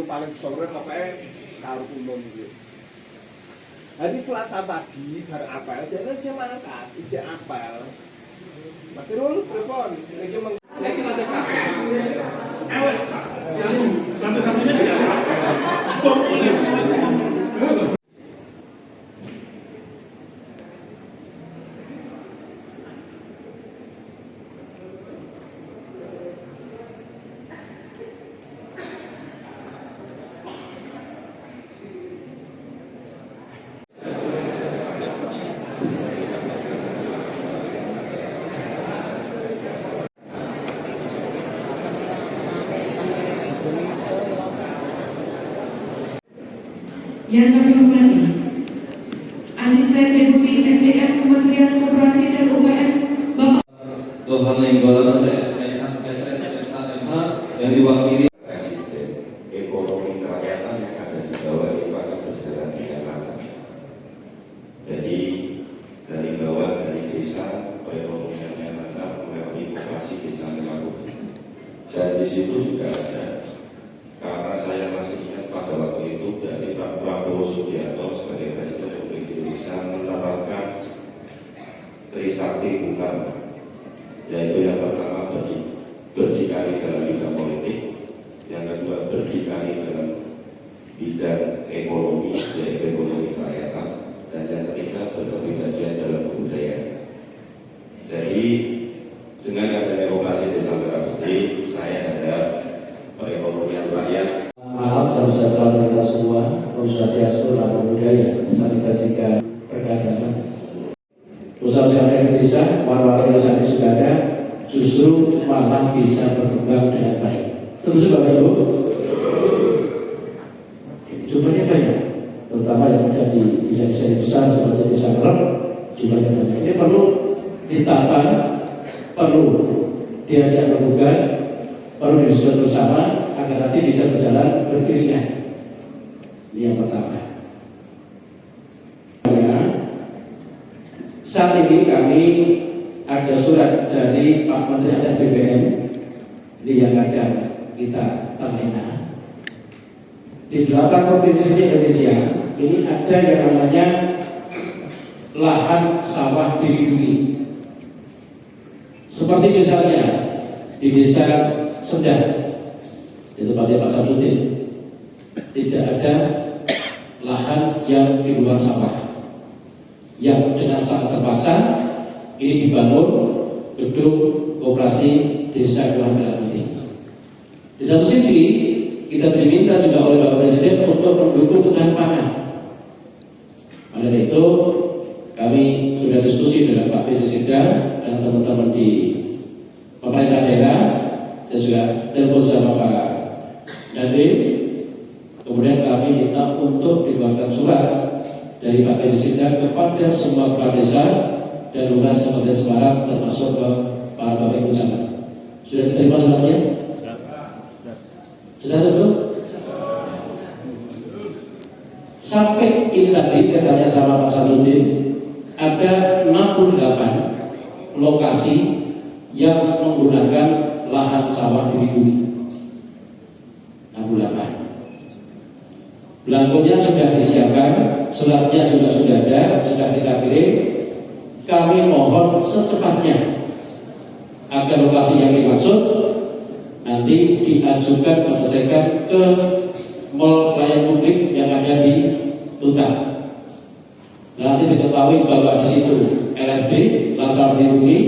paling sore pokoknya karo umum gitu. Hari Selasa pagi bareng apel, dia aja mangkat, ijek apel. Mas Irul, pripun? Iki meng lagi lantai sampai. Lantai sampainya di atas. Boleh. Yang kami hormati, Asisten Deputi SDM Kementerian Koperasi dan UKM, Bapak Tuhan Lenggolan Pesta MH yang diwakili Presiden. Ekonomi kerakyatan yang ada di bawah itu akan berjalan dengan lancar. Jadi dari bawah, dari desa, perekonomian yang lancar melalui koperasi desa melakukan. Dan di situ juga ada, karena saya masih ingat pada waktu itu dari Pak Prabowo Subianto sebagai Presiden Republik Indonesia menerapkan Trisakti Bukan, yaitu yang pertama berdikari dalam bidang politik, yang kedua berdikari dalam bidang ekonomi, yaitu ekonomi kerakyatan, dan yang ketiga berkepribadian dalam kebudayaan. Jadi dengan adanya operasi desa merah putih, saya harap perekonomian rakyat. Malam salam sejahtera kita semua, Om Swastiastu, Namo Buddhaya, salam kebajikan perdagangan. Usaha Indonesia, warga yang sudah ada, justru malah bisa berkembang dengan baik. Setuju Bapak Ibu? Jumlahnya banyak, terutama yang ada di desa-desa besar seperti desa Ngerep, jumlahnya banyak. Ini perlu ditata, perlu diajak berbuka, perlu disusun bersama agar nanti bisa berjalan beriringan. Ini yang pertama. Saat ini kami ada surat dari Pak Menteri BPN ini yang ada kita terlena. Di 8 provinsi Indonesia ini ada yang namanya lahan sawah dilindungi. Seperti misalnya di desa Sedang, itu tempatnya Pak Sabudin, tidak ada lahan yang di luar sawah, yang dengan sangat terpaksa ini dibangun gedung koperasi desa Kelurahan Merah Putih. Di satu sisi kita diminta juga oleh Bapak Presiden untuk mendukung ketahanan pangan. Oleh itu kami sudah diskusi dengan Pak Presiden dan teman-teman di pemerintah daerah. Saya juga telepon sama Pak Nadiem. Kemudian kami minta untuk dibuatkan surat dari Pak Presiden kepada semua kepala desa dan lurah Kabupaten Semarang termasuk ke para Bapak Ibu camat. Sudah diterima suratnya? Sudah betul? Sampai ini tadi saya tanya sama Pak Sabudin, ada 68 lokasi yang menggunakan lahan sawah dilindungi. 68. Belangkonya sudah disiapkan, suratnya juga sudah ada, sudah kita kirim. Kami mohon secepatnya agar lokasi yang dimaksud nanti diajukan menyelesaikan ke mall pelayan publik yang ada di Tuntang. Nanti diketahui bahwa di situ LSD, lahan dilindungi,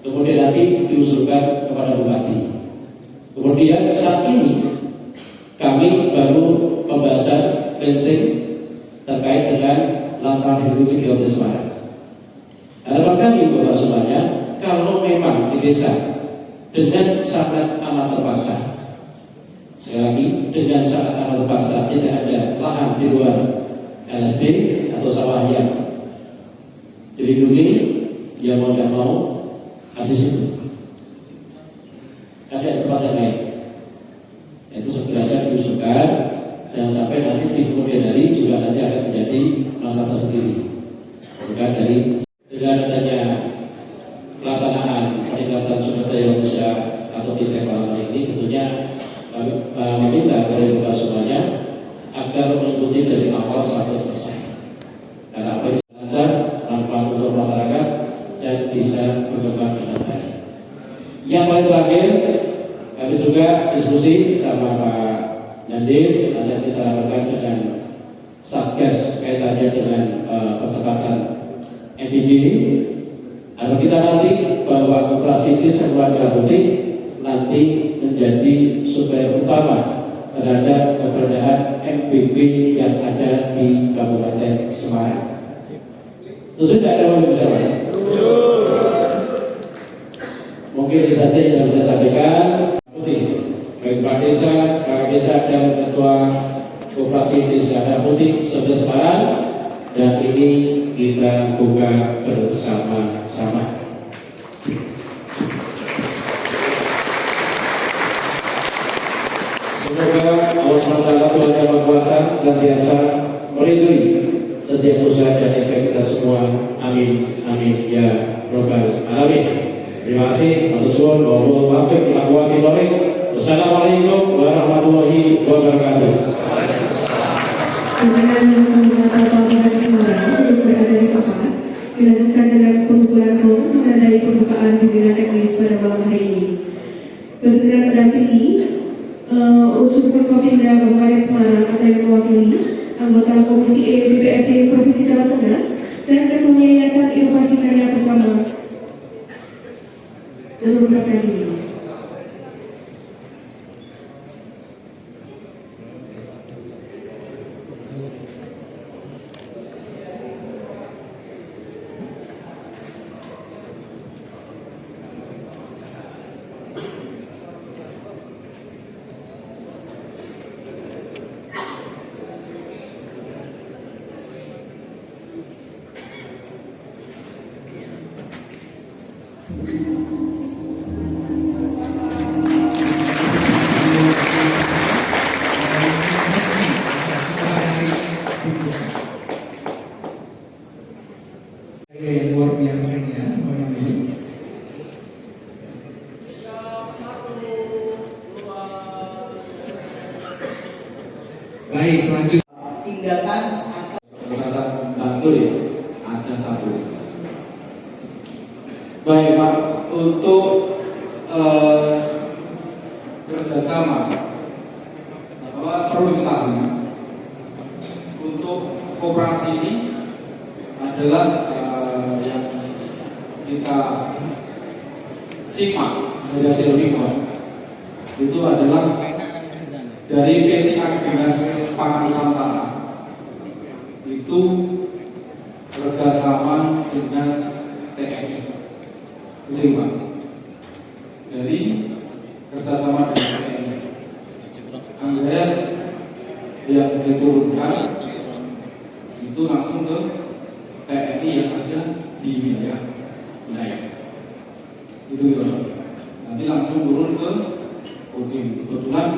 kemudian nanti diusulkan kepada Bupati. Kemudian saat ini kami baru pembahasan bensin terkait dengan lahan dilindungi di Kota Semarang. Harapan kami Bapak semuanya, kalau memang di desa dengan sangat amat terpaksa, sekali lagi dengan sangat amat terpaksa tidak ada lahan di luar LSD atau sawah yang dilindungi, ya mau tidak mau di situ ada tempat yang lain, itu segera diusulkan dan sampai nanti di kemudian hari juga nanti akan menjadi masalah tersendiri. Bukan dari dengan adanya pelaksanaan peningkatan sumber daya manusia atau di teknologi ini, tentunya kami meminta kepada Bapak semua sedang kita lakukan dengan Satgas kaitannya dengan percepatan MPD. Agar kita nanti bahwa operasi Desa Merah Putih nanti menjadi sumber utama terhadap keberadaan MPB yang ada di Kabupaten Semarang. Itu sudah ada bicara. Mungkin ini saja yang bisa saya sampaikan. Baik Pak Desa, Kepala Desa dan Ketua Koperasi Desa Merah Putih Semarang, dan ini kita buka bersama-sama. Semoga Allah SWT Tuhan Yang Maha Kuasa senantiasa melindungi setiap usaha dan efek kita semua. Amin, amin ya robbal alamin. Terima kasih. Wassalamualaikum warahmatullahi wabarakatuh. Pimpinan Kabupaten Kabupaten Semarang untuk berada di tempat dilanjutkan dengan pembukaan bom menandai pembukaan pimpinan teknis pada malam hari ini. Berkenan mendampingi unsur Forkopimda Kabupaten Semarang atau yang mewakili anggota Komisi E DPRD Provinsi Jawa Tengah dan Ketua Yayasan Inovasi Karya Bersama untuk berkenan diri. Luar biasanya malam ini. Baik, selanjutnya tindakan Merasa bantu ya, ada satu. Baik Pak, untuk kerjasama, bahwa perlu diketahui untuk koperasi ini adalah yang kita simak dari hasil report itu adalah dari PT Agrigas Pangan Nusantara, itu kerjasama dengan TNI. Itu Pak, dari kerjasama dengan TNI, anggaran yang diturunkan itu langsung ke TNI yang ada di wilayah. Itu ya. Nanti langsung turun ke Kodim. Kebetulan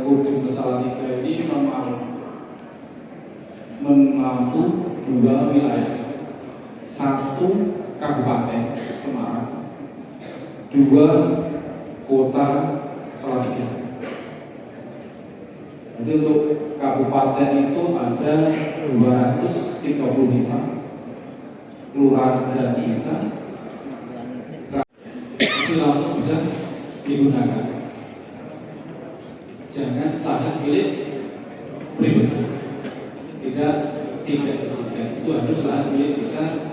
Kodim Salatiga ini memampu dua wilayah, satu Kabupaten Semarang, dua Kota Salatiga. Jadi untuk kabupaten itu ada 235 kelurahan dan desa, itu langsung bisa digunakan. Jangan lahan milik pribadi, tidak diizinkan. Itu harus lahan milik desa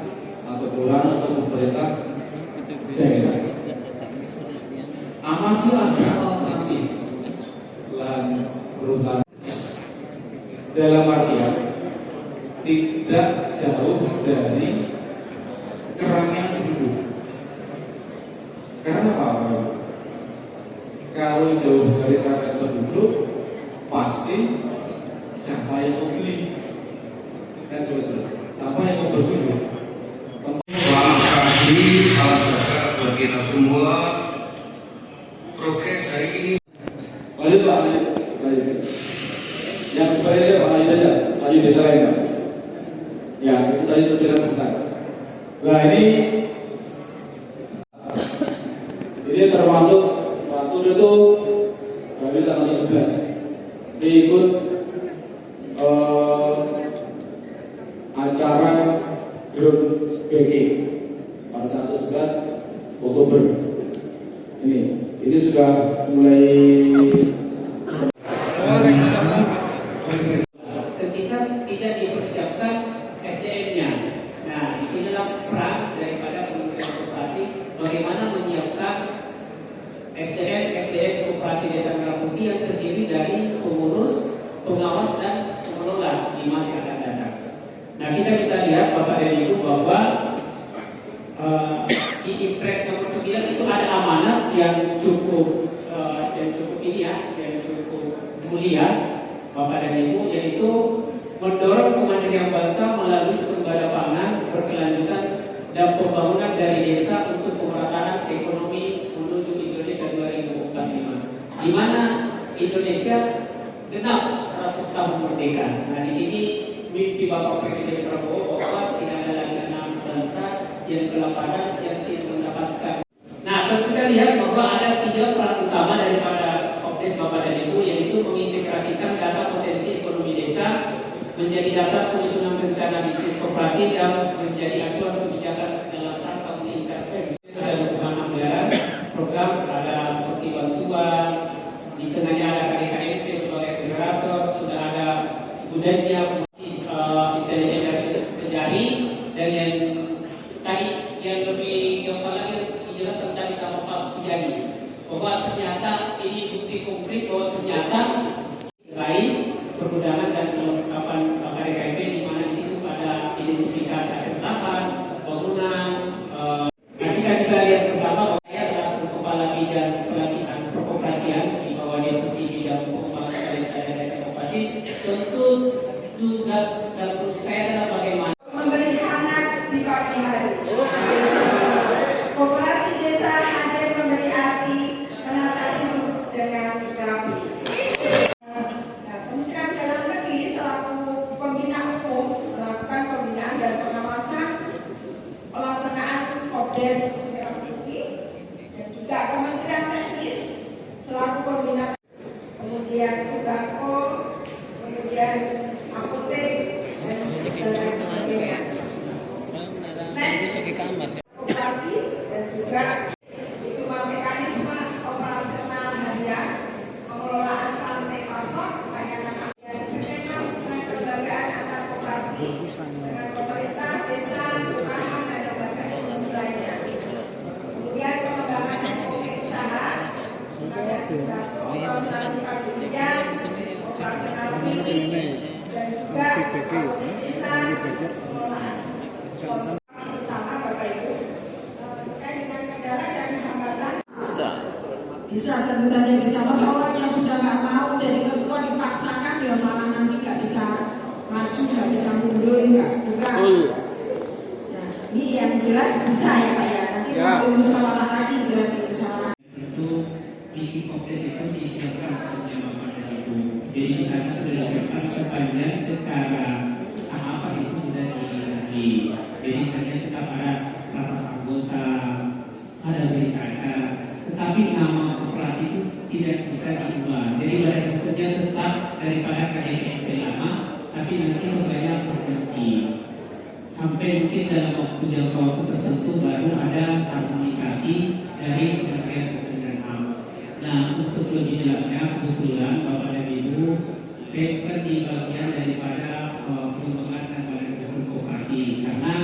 atau kelurahan atau pemerintah daerah. Masih ada alternatif lahan perhutanan dalam artian tidak jauh dari keramaian penduduk. Karena apa? Kalau jauh dari keramaian penduduk, pasti siapa yang mau beli? Kan sebetulnya siapa yang mau berkunjung? Selamat pagi, salam sejahtera buat kita semua. Progres hari ini. Lanjut Pak, lanjut. Yang sebaliknya Pak, lanjut aja, lanjut desa lain Pak. Ya, itu tadi sudah sebentar. Nah ini termasuk waktu itu dari tanggal 11 diikut acara Ground Breaking pada tanggal 11 Oktober. Ini sudah mulai ketika tidak dipersiapkan SDM-nya. Nah, disinilah peran daripada Kementerian Koperasi bagaimana menyiapkan SDM Koperasi Desa Merah Putih yang terdiri dari pengurus, pengawas, dan pengelola di masa akan datang. Nah, kita bisa lihat Bapak dan Ibu bahwa di Impres nomor 9 itu ada amanat yang cukup mulia Bapak dan Ibu, yaitu mendorong kemandirian bangsa melalui sumber pangan berkelanjutan dan pembangunan dari desa untuk pemerataan ekonomi menuju Indonesia 2045, di mana Indonesia genap 100 tahun merdeka. Nah, di sini mimpi Bapak Presiden Prabowo bahwa tidak ada lagi anak bangsa yang kelaparan yang tidak mendapatkan. Nah, kalau kita lihat bahwa ada 3 peran utama daripada Kopdes Bapak dan Ibu, yaitu mengintegrasikan data potensi ekonomi desa menjadi dasar penyusunan rencana bisnis koperasi dan menjadi acuan kebijakan dalam rangka mengintervensi dalam dukungan anggaran program. Ada seperti bantuan, di tengahnya ada KDKMP sebagai generator, sudah ada budaya intelijen terjadi, dan yang tadi yang lebih gampang lagi dijelaskan tadi sama Pak Sujadi bahwa ternyata ini bukti konkret bahwa ternyata lain pergudangan dan kelengkapan KDKMP, di mana di situ ada identifikasi aset tahan, bangunan. Nanti kita bisa lihat bersama bahwa saya selaku kepala bidang pelatihan perkoperasian di bawah Deputi Bidang Pengembangan Desa Desa Koperasi, tentu tugas dan fungsi saya adalah bagaimana memberi hangat di pagi hari. Koperasi desa hadir memberi arti menata hidup dengan rapi. Kementerian Dalam Negeri selaku pembina hukum melakukan pembinaan dan pengawasan pelaksanaan Kopdes Merah Putih, dan juga Kementerian Teknis selaku pembina, kemudian Sembako, kemudian apotek, dan sebagainya. Koperasi dan juga cuma mekanisme operasional harian, pengelolaan rantai pasok, layanan dan skema hubungan kelembagaan antar koperasi dengan pemerintah, desa, kelurahan, dan lembaga ekonomi lainnya. Kemudian pengembangan SOP usaha, dan juga operasionalisasi paguyuban, operasional klinik, dan juga apotek desa, pengelolaan bersama Bapak Ibu terkait dengan kendala dan hambatan. Bisa, tentu saja bisa. Masa orang yang sudah nggak mau jadi ketua dipaksakan, dia malah nanti nggak bisa maju, nggak bisa mundur, nggak juga. Nah, ini yang jelas bisa ya Pak ya. Nanti kalau musyawarah lagi berarti musyawarah. Tentu isi Kopdes itu disiapkan oleh Bapak dan Ibu. Jadi di sana sudah disiapkan sepanjang secara tahapan itu sudah di. Jadi misalnya kita pada rapat anggota, ada berita acara, tetapi nama koperasi itu tidak bisa diubah. Jadi badan hukumnya tetap daripada KDKMP lama, tapi nanti ketuanya berganti. Sampai mungkin dalam waktu tertentu baru ada harmonisasi dari Kementerian Hukum dan HAM. Nah, untuk lebih jelasnya, kebetulan Bapak dan Ibu, saya bukan di bagian daripada pengembangan dan badan hukum koperasi, karena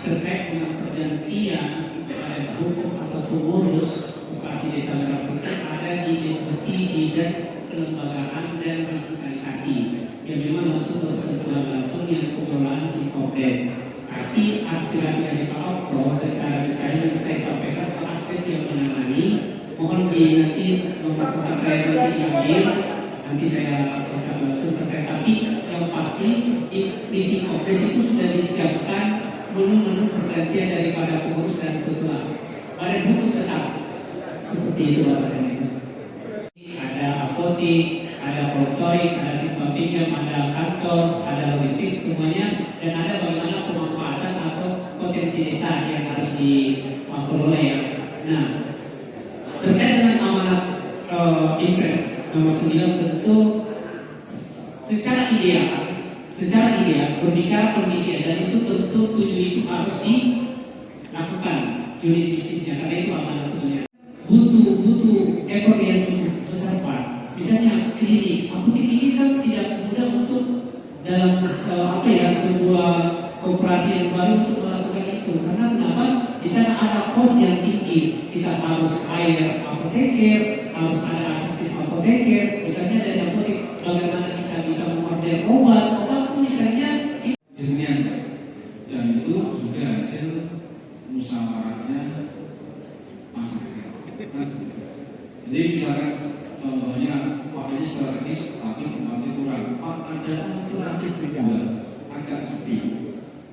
terkait dengan pergantian badan hukum atau pengurus koperasi Desa Merah Putih ada di Deputi Bidang Kelembagaan dan Digitalisasi yang memang langsung bersentuhan langsung yang pengelolaan si Kopdes. Tapi aspirasi dari Pak Okto secara detail yang saya sampaikan ke aspek yang menangani, mohon nanti nomor kontak saya nanti diambil, nanti saya kontak langsung terkait. Tapi yang pasti di si Kopdes itu sudah disiapkan menu-menu pergantian daripada pengurus dan ketua. Badan hukum tetap seperti itu Bapak dan Ibu. Ada apotek, ada prostorik, ada simpan pinjam, ada kantor, ada logistik, semuanya, dan ada bagaimana pemanfaatan atau potensi desa yang harus dikelola. Nah, terkait dengan amanat Impres nomor 9, tentu secara ideal berbicara pengisian, dan itu tentu 7 itu harus dilakukan unit bisnisnya, karena itu amanat sebenarnya butuh effort yang cukup besar Pak. Misalnya klinik, apotek hire apoteker, harus ada asisten apoteker, misalnya dari apotek, bagaimana kita bisa mengorder obat pun misalnya jenengan, dan itu juga hasil musyawarahnya masyarakat. Jadi misalkan contohnya Pak ini strategis tapi tempatnya kurang, Pak ada alternatif kedua agak sepi,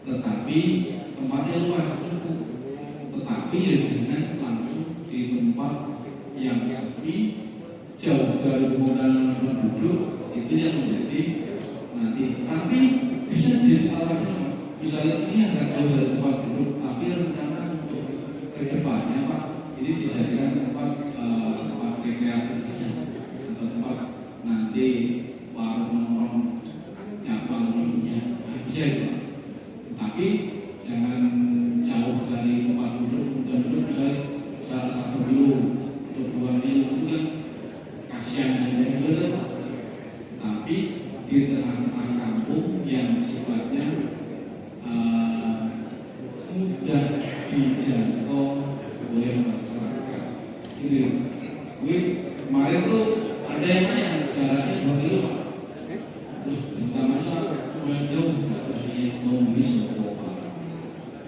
tetapi tempatnya luas cukup, tetapi ya jangan langsung di tempat yang sepi jauh dari pemukiman penduduk, itu yang menjadi nanti. Tapi bisa jadi alternatif, misalnya ini agak jauh dari tempat duduk, tapi rencana untuk ke depannya Pak ini dijadikan tempat rekreasi bisa, atau tempat nanti warung nongkrong nyapa minumnya bisa itu, tapi jangan jauh dari tempat duduk dan duduk misalnya salah satu dulu atau dua minggu itu kan kasihan aja gitu, tapi di tengah-tengah kampung yang sifatnya mudah dijangkau oleh masyarakat. Gitu. Kemarin tuh ada yang jaraknya 2 kilo, terus utamanya lumayan jauh, yang mau beli soto.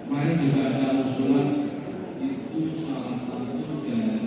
Kemarin juga ada usulan itu salah satu dari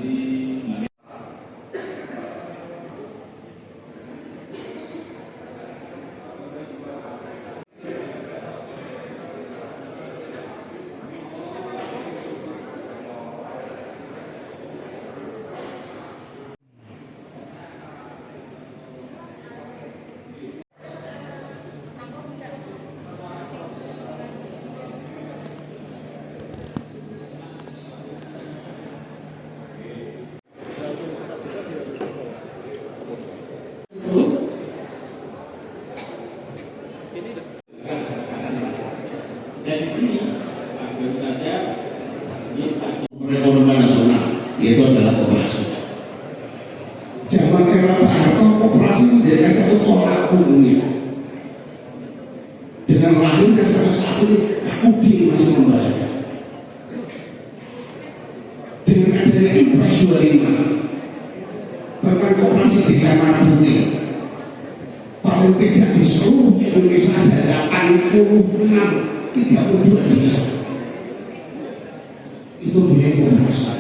dari sini ambil saja perekonomian nasional, yaitu adalah koperasi. Zaman era Pak Harto, koperasi menjadi satu tolak ukurnya. Dengan lahirnya satu ini, Udin masih membayar. Dengan adanya Impres 25, bahkan koperasi desa Maraputih, paling tidak di seluruh Indonesia ada 32 desa. Itu punya koperasi.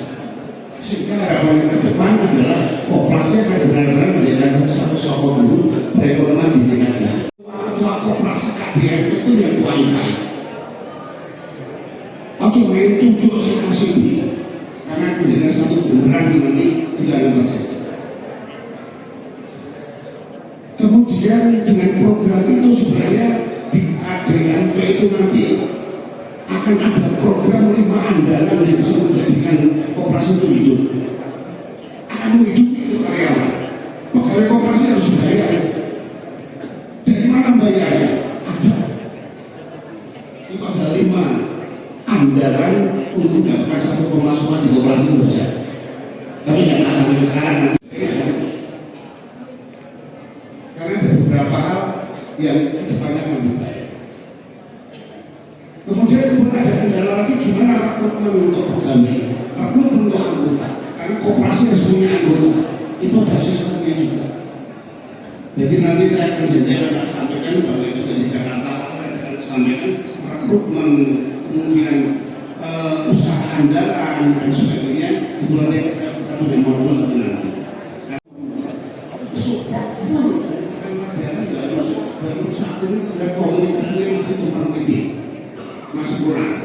Sehingga harapan ke depan adalah koperasi akan benar-benar menjadi satu sokong dulu perekonomian di tingkat desa. Ketua koperasi KDM itu yang qualified. Oke, main 7 masih karena menjadi satu generasi nanti tidak ada saja. Kemudian dengan program itu sebenarnya di ADMP itu nanti akan ada program 5 andalan yang bisa menjadikan koperasi itu hidup, akan menghidupi itu karyawan. Pegawai koperasi harus bayar. Dari mana bayarnya? Ada. Itu ada 5 andalan untuk mendapatkan satu pemasukan di koperasi itu saja. Tapi jangan sampai sekarang nanti harus. Karena ada beberapa hal yang kedepannya akan berubah. Kemudian ada kendala lagi gimana rekrutmen untuk pegawai, rekrutmen untuk anggota. Karena koperasi harus punya anggota, itu ada sistemnya juga. Jadi nanti saya akan akan sampaikan bahwa itu dari Jakarta, saya akan sampaikan rekrutmen, kemudian usaha andalan dan sebagainya. Itu nanti kita punya modul nanti. Support full, karena dia harus baru saat ini ada komunikasinya masih tumpang tindih, masih kurang.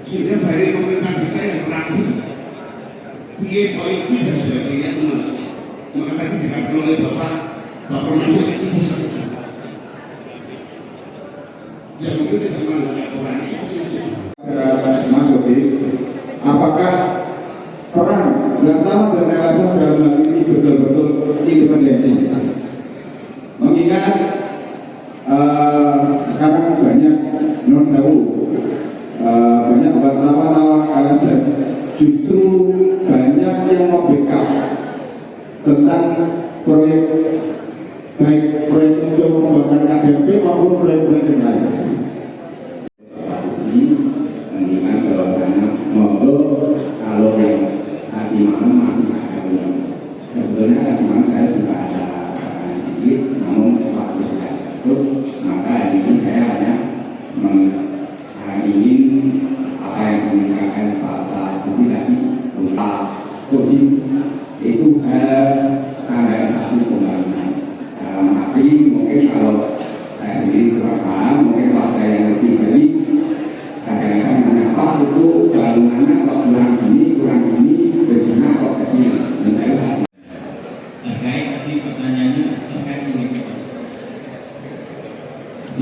Sehingga dari pemerintah desa yang ragu, biaya itu dan sebagainya itu masih. Maka tadi dikatakan oleh Bapak Mansus itu tidak cukup. Ya mungkin tidak menganggap orang itu masih. Mas Sobi, apakah peran Lantaman dan LSM dalam hal ini betul-betul independensi? Mengingat sekarang banyak banyak wartawan LSM justru banyak yang membackup tentang proyek, baik proyek untuk mengembangkan KDMP maupun proyek-proyek yang lain. Mengingat bahwasannya monggo kalau yang tadi malam masih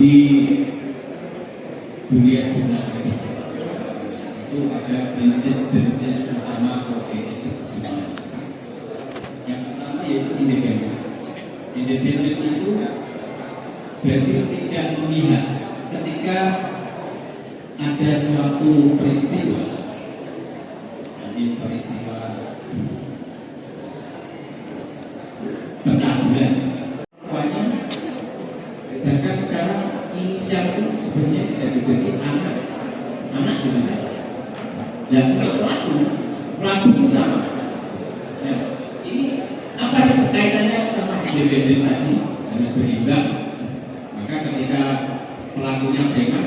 di dunia jurnalistik itu ada prinsip-prinsip utama kode etik jurnalistik. Yang pertama yaitu independen. Independen itu berarti tidak memihak ketika ada suatu peristiwa, peristiwa pencabulan. Bahkan sekarang inisial itu sebenarnya tidak dibagi anak juga sama. Dan pelaku itu sama. Nah, ini apa sih kaitannya sama independen tadi? Harus berimbang. Maka ketika pelakunya break up